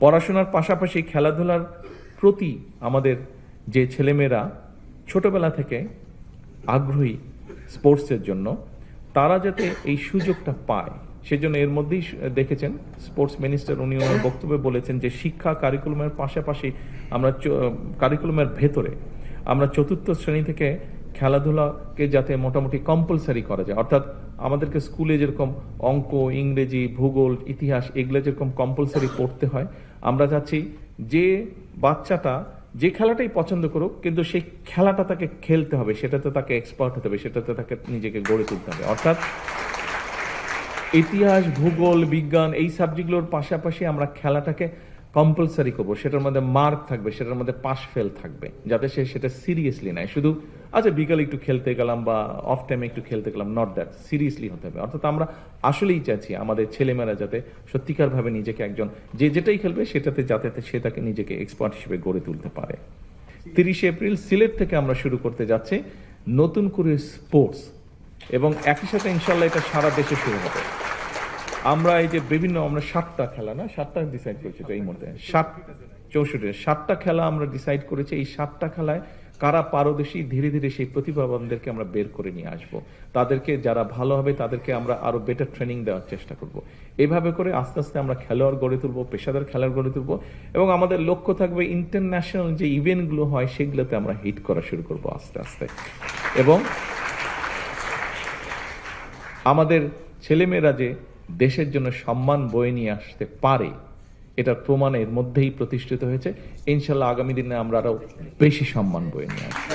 পড়াশোনার পাশাপাশি খেলাধুলার প্রতি আমাদের যে ছেলেমেয়েরা ছোটবেলা থেকে আগ্রহী স্পোর্টসের জন্য, তারা যাতে এই সুযোগটা পায় সেজন্য এর মধ্যেই দেখেছেন স্পোর্টস মিনিস্টার উনি ওনার বক্তব্যে বলেছেন যে শিক্ষা কারিকুলামের পাশাপাশি আমরা কারিকুলামের ভেতরে আমরা চতুর্থ শ্রেণী থেকে খেলাধুলাকে যাতে মোটামুটি কম্পালসারি করা যায়, অর্থাৎ আমাদেরকে স্কুলে যেরকম অঙ্ক, ইংরেজি, ভূগোল, ইতিহাস এগুলো যেরকম কম্পালসারি পড়তে হয়, আমরা চাচ্ছি যে বাচ্চাটা যে খেলাটাই পছন্দ করুক কিন্তু সেই খেলাটা তাকে খেলতে হবে, সেটাতে তাকে এক্সপার্ট হতে হবে, সেটাতে তাকে নিজেকে গড়ে তুলতে হবে। অর্থাৎ ইতিহাস, ভূগোল, বিজ্ঞান এই সাবজেক্টগুলোর পাশাপাশি আমরা খেলাটাকে কম্পালসারি করবো, সেটার মধ্যে মার্ক থাকবে, সেটার মধ্যে পাস ফেল থাকবে, যাতে সে সেটা সিরিয়াসলি নেয়। শুধু আচ্ছা বিকালে একটু খেলতে গেলাম বা অফ টাইমে একটু খেলতে গেলাম, নট দ্যাট, সিরিয়াসলি হতে হবে। অর্থাৎ আমরা আসলেই চাইছি আমাদের ছেলেমেয়েরা যাতে সত্যিকারভাবে নিজেকে একজন যে যেটাই খেলবে সেটাতে যাতে সে তাকে নিজেকে এক্সপার্ট হিসেবে গড়ে তুলতে পারে। 30 এপ্রিল সিলেট থেকে আমরা শুরু করতে যাচ্ছি নতুন করে স্পোর্টস, এবং একই সাথে ইনশাল্লাহ এটা সারা দেশে শুরু হবে। আমরা এই যে বিভিন্ন আমরা 7টা খেলা না 7টা ডিসাইড করেছি তো এই মুহূর্তে 7টা খেলা আমরা ডিসাইড করেছি। এই 7টা খেলায় কারা পারদর্শী, ধীরে ধীরে সেই প্রতিভাবানদেরকে আমরা বের করে নিয়ে আসব, তাদেরকে যারা ভালো হবে তাদেরকে আমরা আরো বেটার ট্রেনিং দেওয়ার চেষ্টা করব। এভাবে করে আস্তে আস্তে আমরা খেলোয়াড় গড়ে তুলবো, পেশাদার খেলোয়াড় গড়ে তুলবো, এবং আমাদের লক্ষ্য থাকবে ইন্টারন্যাশনাল যে ইভেন্টগুলো হয় সেগুলোতে আমরা হিট করা শুরু করব আস্তে আস্তে। এবং আমাদের ছেলেমেয়েরা যে দেশের জন্য সম্মান বয়ে নিয়ে আসতে পারে এটার প্রমাণ এর মধ্যেই প্রতিষ্ঠিত হয়েছে। ইনশাল্লাহ আগামী দিনে আমরা আরো বেশি সম্মান বয়ে নিয়ে আসবো।